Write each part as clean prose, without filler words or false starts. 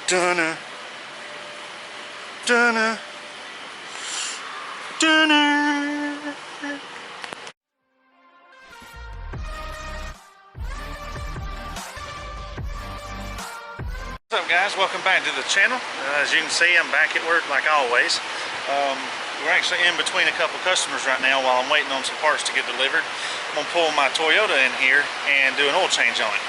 Dunna, dunna, dunna. What's up, guys? Welcome back to the channel. As you can see, I'm back at work like always. We're actually in between a couple customers right now while I'm waiting on some parts to get delivered. I'm gonna pull my Toyota in here and do an oil change on it.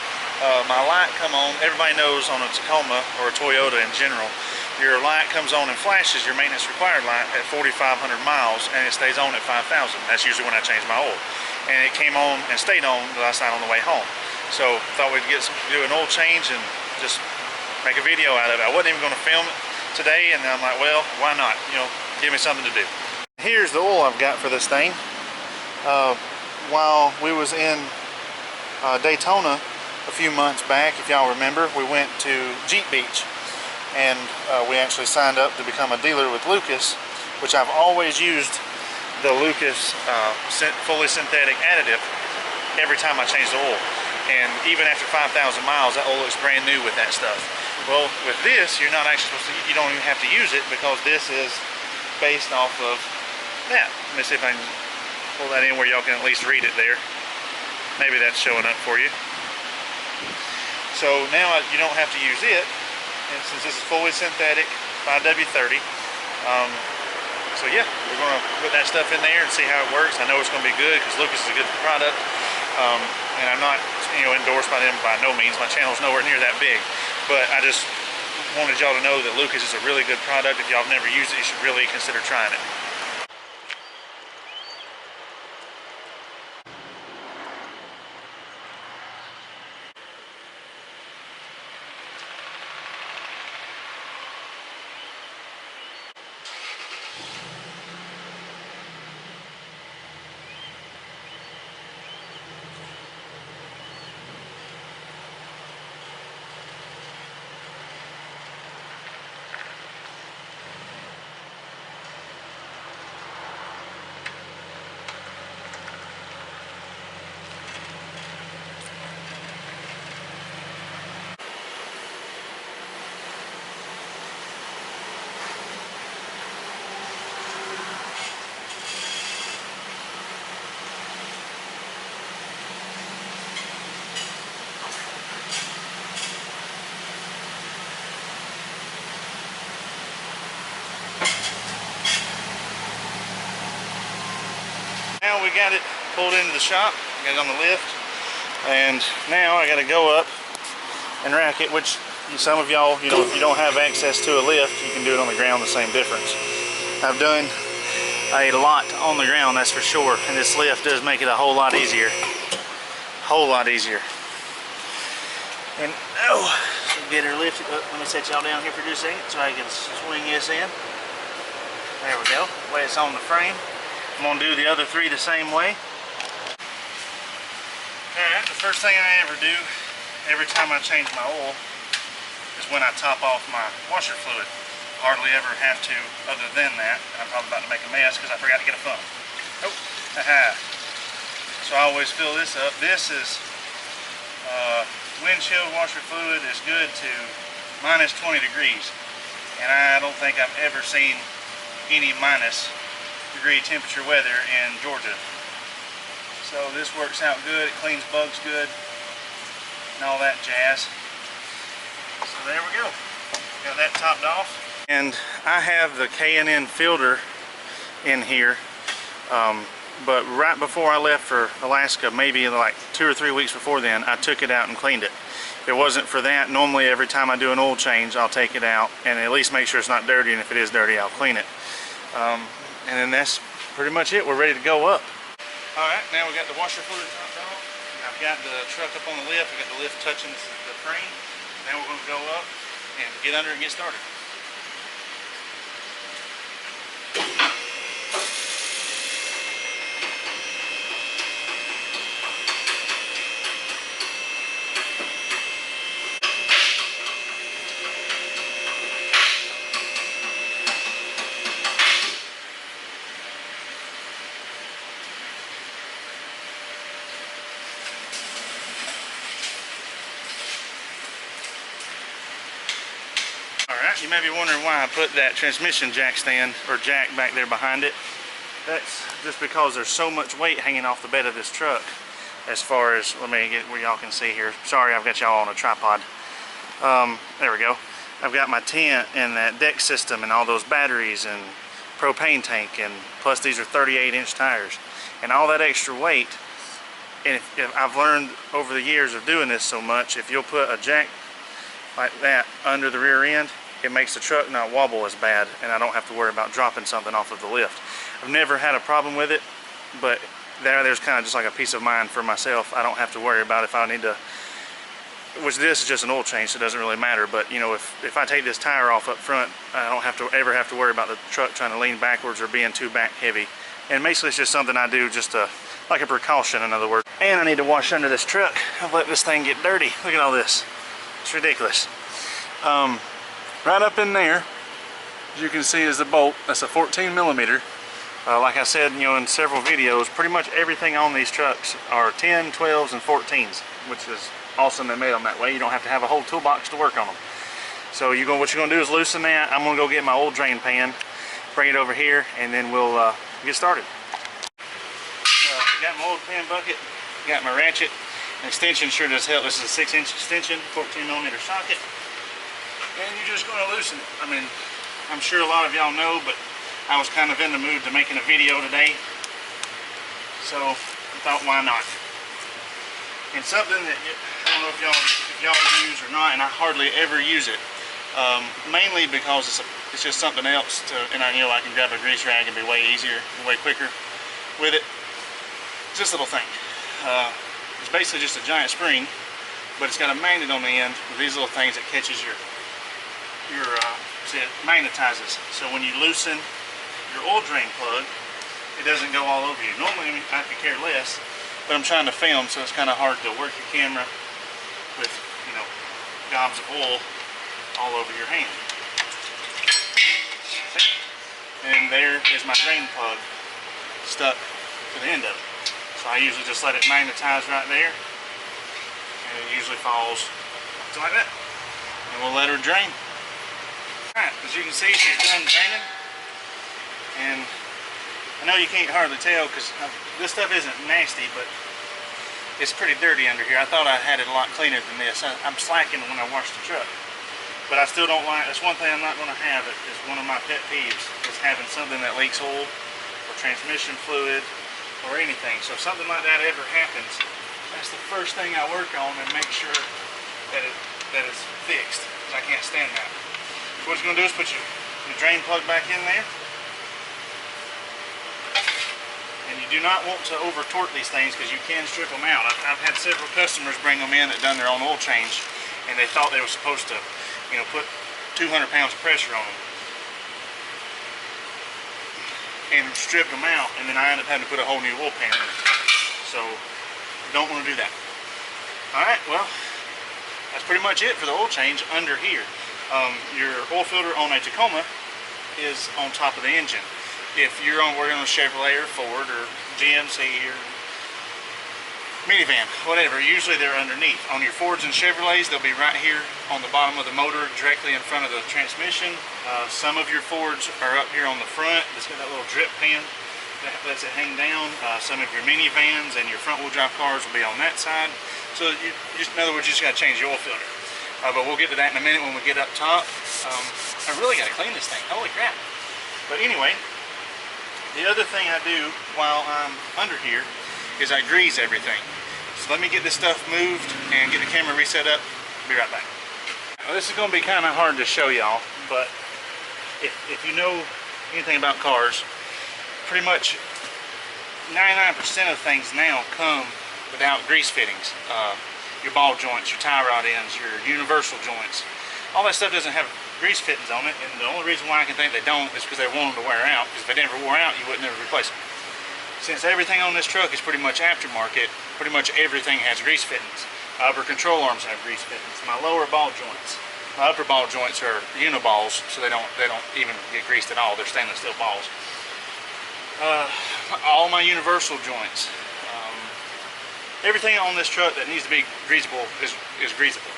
My light come on. Everybody knows on a Tacoma or a Toyota in general, your light comes on and flashes, your maintenance required light, at 4,500 miles, and it stays on at 5,000. That's usually when I change my oil. And it came on and stayed on last night on the way home. So thought we'd do an oil change and just make a video out of it. I wasn't even going to film it today, and I'm like, well, why not? You know, give me something to do. Here's the oil I've got for this thing. While we was in Daytona a few months back, if y'all remember, we went to Jeep Beach, and we actually signed up to become a dealer with Lucas, which I've always used the Lucas fully synthetic additive every time I change the oil. And even after 5,000 miles, that oil looks brand new with that stuff. Well, with this, you're not actually supposed to, you don't even have to use it, because this is based off of that. Let me see if I can pull that in where y'all can at least read it there. Maybe that's showing up for you. So now you don't have to use it, and since this is fully synthetic 5W30, so yeah, we're going to put that stuff in there and see how it works. I know it's going to be good because Lucas is a good product, and I'm not, endorsed by them by no means. My channel's nowhere near that big, but I just wanted y'all to know that Lucas is a really good product. If y'all have never used it, you should really consider trying it. Now we got it pulled into the shop, got it on the lift, and now I got to go up and rack it, which some of y'all, if you don't have access to a lift, you can do it on the ground, the same difference. I've done a lot on the ground, that's for sure, and this lift does make it a whole lot easier. Whole lot easier. And so get her lifted up. Let me set y'all down here for just a second so I can swing this in. There we go, the way it's on the frame. I'm going to do the other three the same way. Alright, the first thing I ever do every time I change my oil is when I top off my washer fluid. Hardly ever have to other than that. I'm probably about to make a mess because I forgot to get a funnel. Oh, haha. So I always fill this up. This is windshield washer fluid is good to minus 20 degrees. And I don't think I've ever seen any minus degree temperature weather in Georgia. So this works out good. It cleans bugs good and all that jazz. So there we go. Got that topped off. And I have the K&N filter in here, but right before I left for Alaska, maybe like 2 or 3 weeks before then, I took it out and cleaned it. If it wasn't for that, normally every time I do an oil change, I'll take it out and at least make sure it's not dirty, and if it is dirty, I'll clean it. And then that's pretty much it. We're ready to go up. Alright, now we got the washer fluid topped off. I've got the truck up on the lift. We've got the lift touching the frame. Now we're going to go up and get under and get started. You may be wondering why I put that transmission jack stand or jack back there behind it. That's just because there's so much weight hanging off the bed of this truck. As far as, let me get where y'all can see here. Sorry, I've got y'all on a tripod. There we go. I've got my tent and that deck system and all those batteries and propane tank, and plus these are 38-inch tires. And all that extra weight, and if I've learned over the years of doing this so much, if you'll put a jack like that under the rear end, it makes the truck not wobble as bad, and I don't have to worry about dropping something off of the lift. I've never had a problem with it, but there's kind of just like a peace of mind for myself. I don't have to worry about if I need to, which this is just an oil change, so it doesn't really matter, but you know, if I take this tire off up front, I don't have to ever have to worry about the truck trying to lean backwards or being too back heavy. And basically it's just something I do just like a precaution, in other words. And I need to wash under this truck. I've let this thing get dirty. Look at all this. It's ridiculous. Right up in there, as you can see, is the bolt. That's a 14 millimeter. Like I said, you know, in several videos, pretty much everything on these trucks are 10, 12s, and 14s, which is awesome. They made them that way. You don't have to have a whole toolbox to work on them. So what you're gonna do is loosen that. I'm gonna go get my old drain pan, bring it over here, and then we'll get started. Got my old pan bucket, got my ratchet. An extension sure does help. This is a 6-inch extension, 14 millimeter socket. And you're just gonna loosen it. I mean, I'm sure a lot of y'all know, but I was kind of in the mood to making a video today, so I thought, why not? And something that I don't know if y'all use or not, and I hardly ever use it, mainly because it's just something else to, and I know I can grab a grease rag and be way easier, way quicker with it. It's this little thing. It's basically just a giant spring, but it's got a magnet on the end with these little things that catches see, it magnetizes. So when you loosen your oil drain plug, it doesn't go all over you. Normally I could care less, but I'm trying to film, so it's kind of hard to work your camera with, you know, gobs of oil all over your hand. And there is my drain plug stuck to the end of it. So I usually just let it magnetize right there, and it usually falls like that. And we'll let her drain. Alright, as you can see, she's done draining. And I know you can't hardly tell because this stuff isn't nasty, but it's pretty dirty under here. I thought I had it a lot cleaner than this. I'm slacking when I wash the truck, but I still don't like, that's one thing I'm not going to have. It is one of my pet peeves, is having something that leaks oil or transmission fluid or anything. So if something like that ever happens, that's the first thing I work on and make sure that it's fixed, because I can't stand that. So what you're going to do is put your drain plug back in there. And you do not want to over torque these things, because you can strip them out. I've had several customers bring them in that done their own oil change, and they thought they were supposed to, you know, put 200 pounds of pressure on them and strip them out, and then I ended up having to put a whole new oil pan in. So you don't want to do that. Alright, well, that's pretty much it for the oil change under here. Your oil filter on a Tacoma is on top of the engine. If you're working on a Chevrolet or Ford or GMC or minivan, whatever, usually they're underneath. On your Fords and Chevrolets, they'll be right here on the bottom of the motor, directly in front of the transmission. Some of your Fords are up here on the front. It's got that little drip pan that lets it hang down. Some of your minivans and your front-wheel drive cars will be on that side. So in other words, you just got to change the oil filter. But we'll get to that in a minute when we get up top. I really got to clean this thing. Holy crap. But anyway, the other thing I do while I'm under here is I grease everything. So let me get this stuff moved and get the camera reset up. Be right back. Well, this is going to be kind of hard to show y'all, but if you know anything about cars, pretty much 99% of things now come without grease fittings. Your ball joints, your tie rod ends, your universal joints. All that stuff doesn't have grease fittings on it, and the only reason why I can think they don't is because they want them to wear out, because if they never wore out, you wouldn't ever replace them. Since everything on this truck is pretty much aftermarket, pretty much everything has grease fittings. My upper control arms have grease fittings. My lower ball joints. My upper ball joints are uniballs, so they don't even get greased at all. They're stainless steel balls. All my universal joints. Everything on this truck that needs to be greasable is greasable.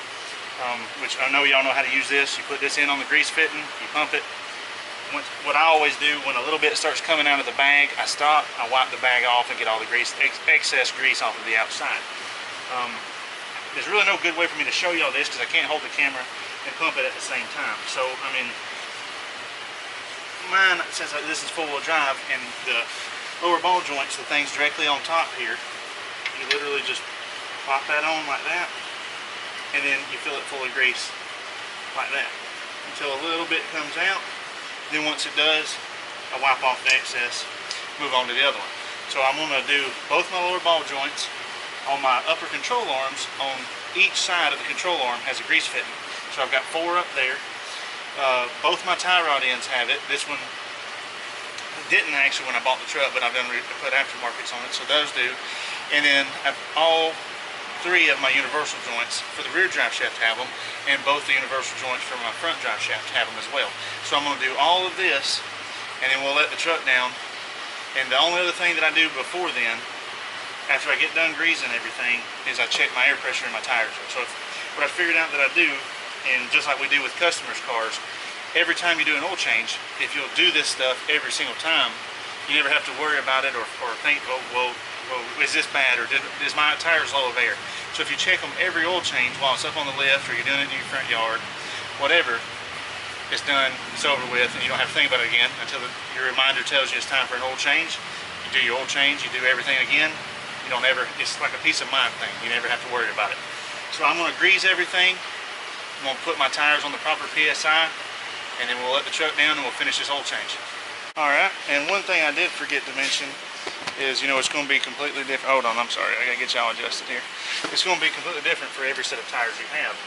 which I know y'all know how to use this. You put this in on the grease fitting, you pump it. What I always do when a little bit starts coming out of the bag, I stop, I wipe the bag off and get all the grease, excess grease off of the outside. There's really no good way for me to show y'all this because I can't hold the camera and pump it at the same time. So, I mean, mine, since this is four-wheel drive and the lower ball joints, the thing's directly on top here, you literally just pop that on like that, and then you fill it full of grease like that until a little bit comes out. Then once it does, I wipe off the excess, move on to the other one. So I'm going to do both my lower ball joints. On my upper control arms, on each side of the control arm has a grease fitting. So I've got 4 up there. Both my tie rod ends have it. This one didn't actually when I bought the truck, but I've put aftermarkets on it, so those do. And then all 3 of my universal joints for the rear drive shaft have them, and both the universal joints for my front drive shaft have them as well. So I'm going to do all of this, and then we'll let the truck down. And the only other thing that I do before then, after I get done greasing everything, is I check my air pressure in my tires. So what I figured out that I do, and just like we do with customers' cars, every time you do an oil change, if you'll do this stuff every single time, you never have to worry about it or think, well, is this bad, or is my tires low of air? So if you check them every oil change while it's up on the lift, or you're doing it in your front yard, whatever, it's done, it's over with, and you don't have to think about it again until your reminder tells you it's time for an oil change. You do your oil change, you do everything again. You don't ever, it's like a peace of mind thing. You never have to worry about it. So I'm going to grease everything. I'm going to put my tires on the proper PSI, and then we'll let the truck down and we'll finish this oil change. Alright, and one thing I did forget to mention is, you know, it's going to be completely different. Hold on, I'm sorry, I got to get y'all adjusted here. It's going to be completely different for every set of tires you have.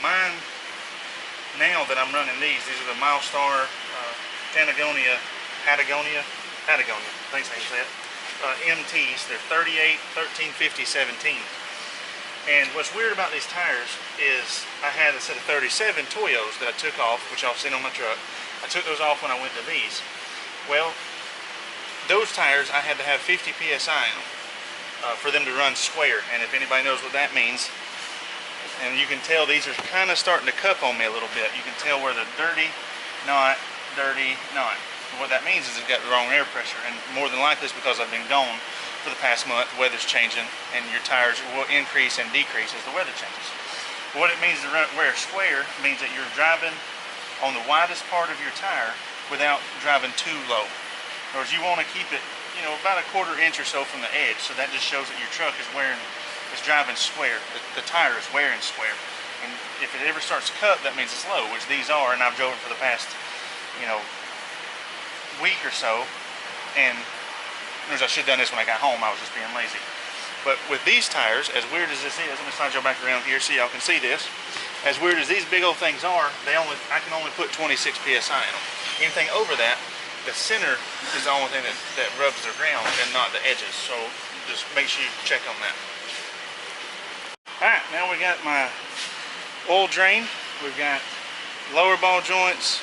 Mine, now that I'm running these are the Milestar Patagonia, thanks, I say it. MTs, they're 38, 13, 50, 17. And what's weird about these tires is I had a set of 37 Toyos that I took off, which I'll seen on my truck. I took those off when I went to these. Well, those tires I had to have 50 psi in them for them to run square. And if anybody knows what that means, and you can tell these are kind of starting to cup on me a little bit. You can tell where the dirty, not dirty, not. And what that means is it's got the wrong air pressure, and more than likely it's because I've been gone for the past month. The weather's changing, and your tires will increase and decrease as the weather changes. What it means to wear square means that you're driving on the widest part of your tire without driving too low. In other words, you want to keep it, you know, about a quarter inch or so from the edge, so that just shows that your truck is driving square. The tire is wearing square. And if it ever starts to cup, that means it's low, which these are, and I've driven for the past, you know, week or so, and I should have done this when I got home. I was just being lazy. But with these tires, as weird as this is, let me slide y'all back around here so y'all can see this. As weird as these big old things are, I can only put 26 psi in them. Anything over that, the center is the only thing that rubs the ground and not the edges. So just make sure you check on that. Alright, now we got my oil drain. We've got lower ball joints,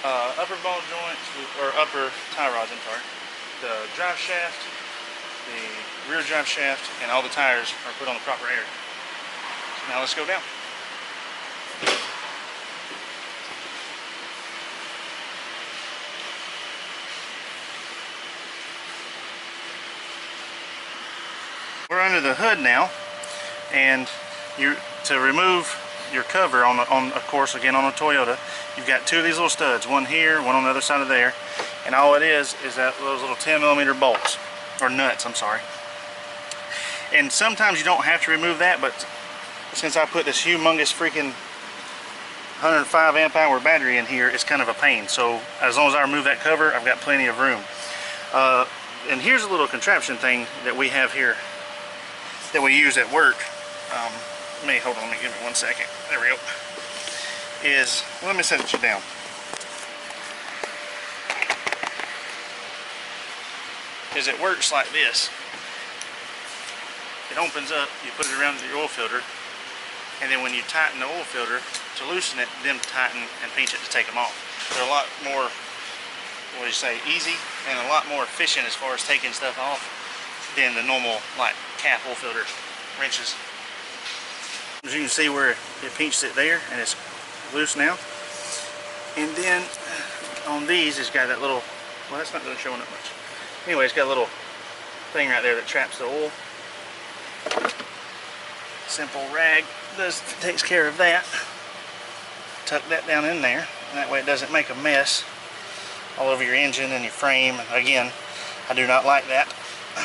upper ball joints, or upper tie rods, I'm sorry. The drive shaft, the rear drive shaft, and all the tires are put on the proper area. So now let's go down. We're under the hood now, and to remove your cover of course, again on a Toyota, you've got two of these little studs, one here, one on the other side of there, and all it is that those little 10mm bolts, or nuts, I'm sorry. And sometimes you don't have to remove that, but since I put this humongous freaking 105 amp hour battery in here, it's kind of a pain. So as long as I remove that cover, I've got plenty of room. And here's a little contraption thing that we have here that we use at work. Hold on, give me 1 second. There we go. Let me set you down. It works like this. It opens up, you put it around your oil filter, and then when you tighten the oil filter to loosen it, then tighten and pinch it to take them off. They're a lot more, easy and a lot more efficient as far as taking stuff off than the normal cap oil filter wrenches. As you can see where It pinches it there, and it's loose now. And then on these, it's got that little, well, that's not really showing up much. Anyway, it's got a little thing right there that traps the oil. Simple rag takes care of that. Tuck that down in there, and that way it doesn't make a mess all over your engine and your frame. And again, I do not like that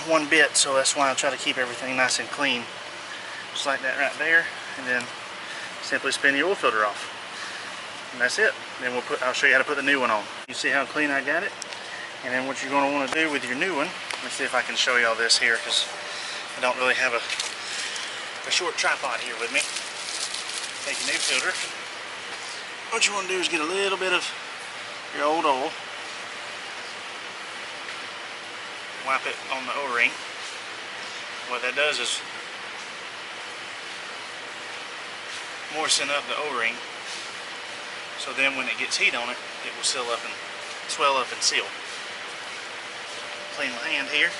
one bit, so that's why I try to keep everything nice and clean. Just like that right there, and then simply spin the oil filter off. And that's it. Then I'll show you how to put the new one on. You see how clean I got it? And then what you're going to want to do with your new one, let's see if I can show you all this here, because I don't really have a short tripod here with me. Take your new filter. What you want to do is get a little bit of your old oil. Wipe it on the O-ring. What that does is moisten up the O-ring, so then when it gets heat on it, it will swell up and seal. Clean my hand here.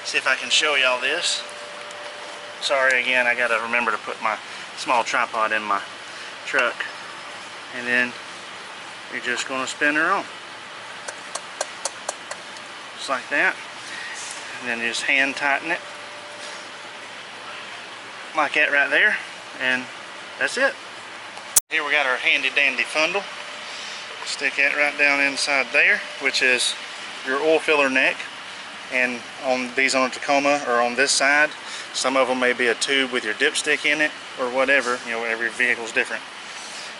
See if I can show you all this. Sorry again, I gotta remember to put my small tripod in my truck. And then you're just gonna spin her on. Just like that. And then just hand tighten it. Like that right there. And that's it. Here we got our handy dandy fundle. Stick that right down inside there, which is your oil filler neck. And on these on a Tacoma, or on this side, some of them may be a tube with your dipstick in it, or whatever. You know, every vehicle's different.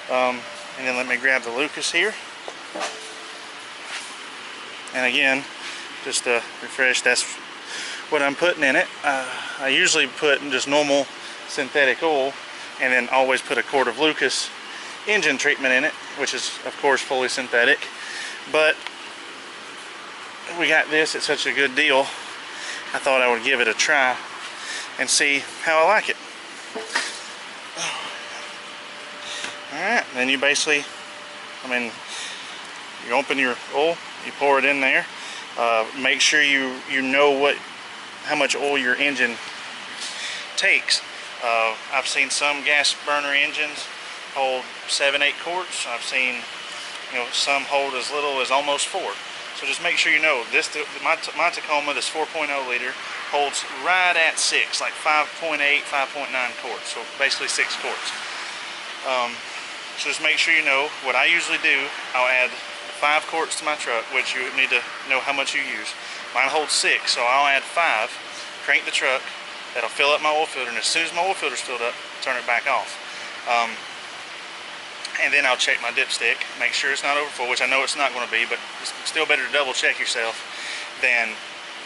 And then let me grab the Lucas here. And again, just to refresh, that's what I'm putting in it. I usually put just normal synthetic oil, and then always put a quart of Lucas engine treatment in it, which is of course fully synthetic. But we got this at such a good deal, I thought I would give it a try and see how I like it. Alright, then you basically, you open your oil, you pour it in there. Make sure you know how much oil your engine takes. I've seen some gas burner engines hold 7-8 quarts. I've seen some hold as little as almost 4. So just make sure you know this. My Tacoma, this 4.0 liter, holds right at 6, like 5.8, 5.9 quarts. So basically 6 quarts. So just make sure you know what I usually do. I'll add 5 quarts to my truck, which you need to know how much you use. Mine holds 6, so I'll add 5. Crank the truck. That'll fill up my oil filter, and as soon as my oil filter's filled up, turn it back off. And then I'll check my dipstick, make sure it's not over full, which I know it's not going to be, but it's still better to double check yourself than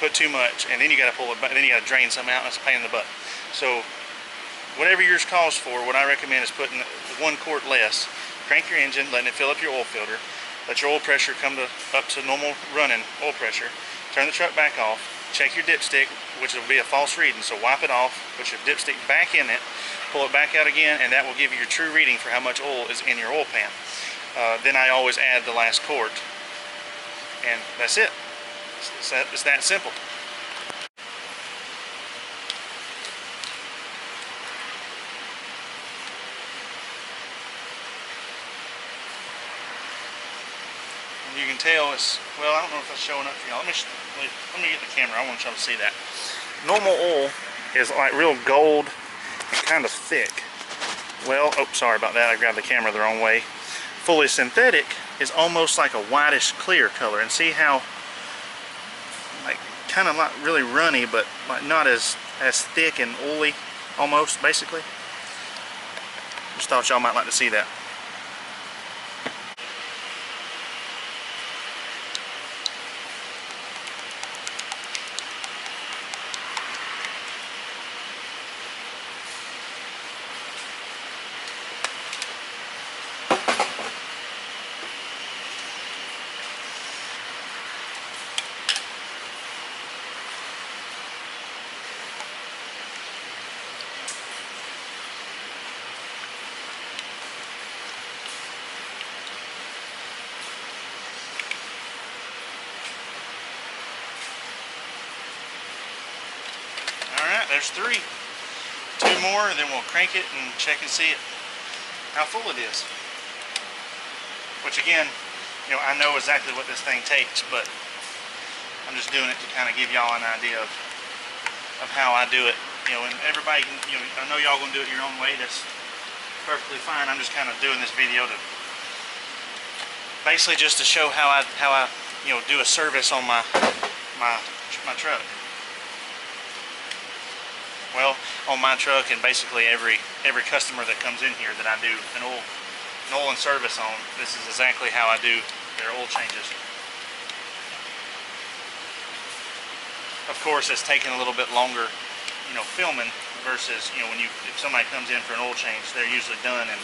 put too much, and then you got to pull it back, then you got to drain some out, and it's a pain in the butt. So whatever yours calls for, what I recommend is putting 1 quart less. Crank your engine, letting it fill up your oil filter, let your oil pressure come up to normal running oil pressure, turn the truck back off, check your dipstick, which will be a false reading, so wipe it off, put your dipstick back in it, pull it back out again, and that will give you your true reading for how much oil is in your oil pan. Then I always add the last quart, and that's it. It's that simple. And you can tell it's, well, I don't know if that's showing up for y'all. Let me get the camera. I want y'all to see that. Normal oil is like real gold and kind of thick. Well, oh, sorry about that. I grabbed the camera the wrong way. Fully synthetic is almost like a whitish clear color. And see how, like, kind of not really runny, but like not as thick and oily, almost, basically. Just thought y'all might like to see that. There's 3. 2 more, and then we'll crank it and check and see it. how full it is. Which again, you know, I know exactly what this thing takes, but I'm just doing it to kind of give y'all an idea of how I do it. You know, and everybody can, you know, I know y'all gonna do it your own way. That's perfectly fine. I'm just kind of doing this video to basically just to show how I you know, do a service on my truck. Well, on my truck and basically every customer that comes in here that I do an oil and service on, this is exactly how I do their oil changes. Of course, it's taking a little bit longer, you know, filming versus, you know, if somebody comes in for an oil change, they're usually done in,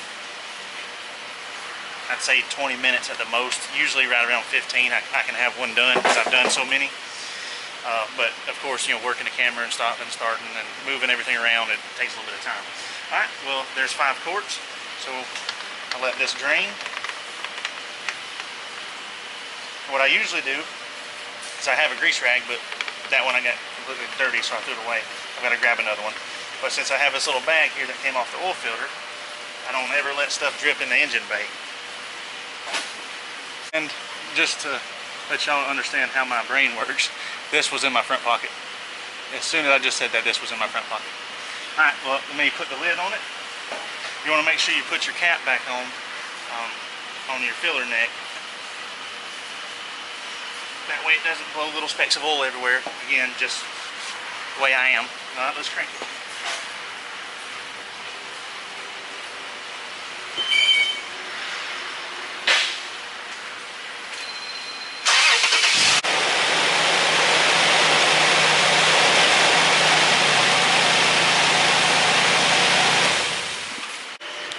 I'd say 20 minutes at the most. Usually right around 15 I can have one done because I've done so many. But of course, you know, working the camera and stopping and starting and moving everything around, it takes a little bit of time. Alright, well, there's 5 quarts, so I'll let this drain. What I usually do is I have a grease rag, but that one I got completely dirty, so I threw it away. I've got to grab another one. But since I have this little bag here that came off the oil filter, I don't ever let stuff drip in the engine bay. And just to let y'all understand how my brain works, this was in my front pocket. As soon as I just said that, this was in my front pocket. Alright, well, let me put the lid on it. You want to make sure you put your cap back on your filler neck. That way it doesn't blow little specks of oil everywhere. Again, just the way I am. Alright, let's crank it.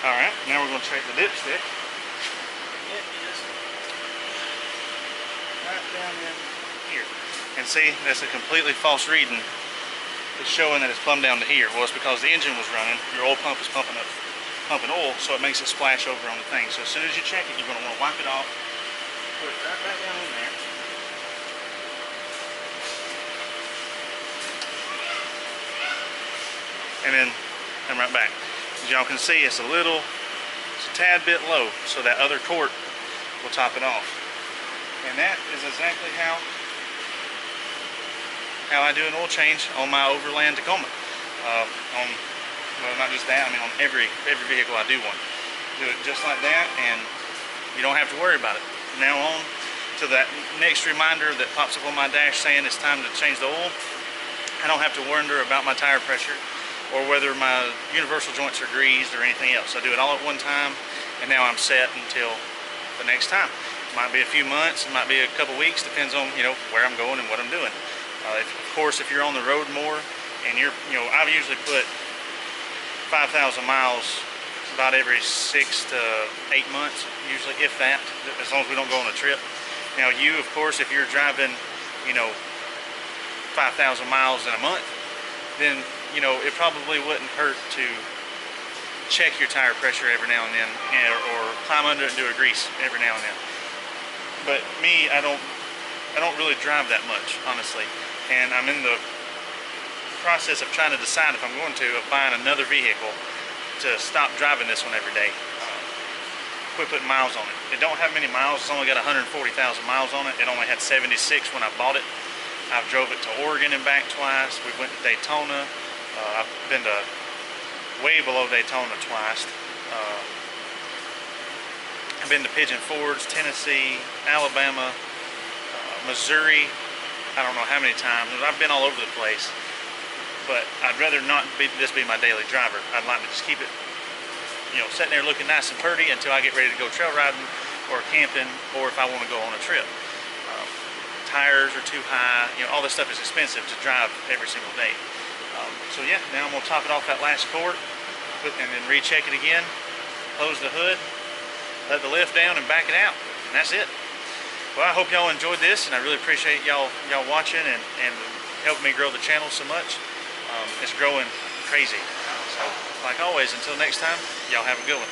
Alright, now we're going to check the dipstick. It is right down in here. And see, that's a completely false reading. It's showing that it's plumbed down to here. Well, it's because the engine was running. Your oil pump is pumping oil, so it makes it splash over on the thing. So as soon as you check it, you're going to want to wipe it off, put it right back down in there. And then come right back. As y'all can see, it's a tad bit low, so that other quart will top it off. And that is exactly how I do an oil change on my Overland Tacoma. Well, not just that, I mean on every vehicle I do one. Do it just like that, and you don't have to worry about it. From now on to that next reminder that pops up on my dash saying it's time to change the oil, I don't have to wonder about my tire pressure or whether my universal joints are greased or anything else. I do it all at one time, and now I'm set until the next time. It might be a few months, it might be a couple weeks, depends on, you know, where I'm going and what I'm doing. Of course, if you're on the road more and you're, you know, I've usually put 5,000 miles about every 6 to 8 months, usually, if that, as long as we don't go on a trip. Now you, of course, if you're driving, you know, 5,000 miles in a month, then, you know, it probably wouldn't hurt to check your tire pressure every now and then, or climb under it and do a grease every now and then. But me, I don't really drive that much, honestly, and I'm in the process of trying to decide if I'm going to buying another vehicle to stop driving this one every day. Quit putting miles on it. It don't have many miles. It's only got 140,000 miles on it. It only had 76 when I bought it. I've drove it to Oregon and back twice. We went to Daytona. I've been to way below Daytona twice. I've been to Pigeon Forge, Tennessee, Alabama, Missouri. I don't know how many times. I've been all over the place. But I'd rather not this be my daily driver. I'd like to just keep it, you know, sitting there looking nice and pretty until I get ready to go trail riding or camping, or if I want to go on a trip. Tires are too high. You know, all this stuff is expensive to drive every single day. So yeah, now I'm going to top it off that last quart, and then recheck it again, close the hood, let the lift down, and back it out. And that's it. Well, I hope y'all enjoyed this, and I really appreciate y'all watching and helping me grow the channel so much. It's growing crazy. So, like always, until next time, y'all have a good one.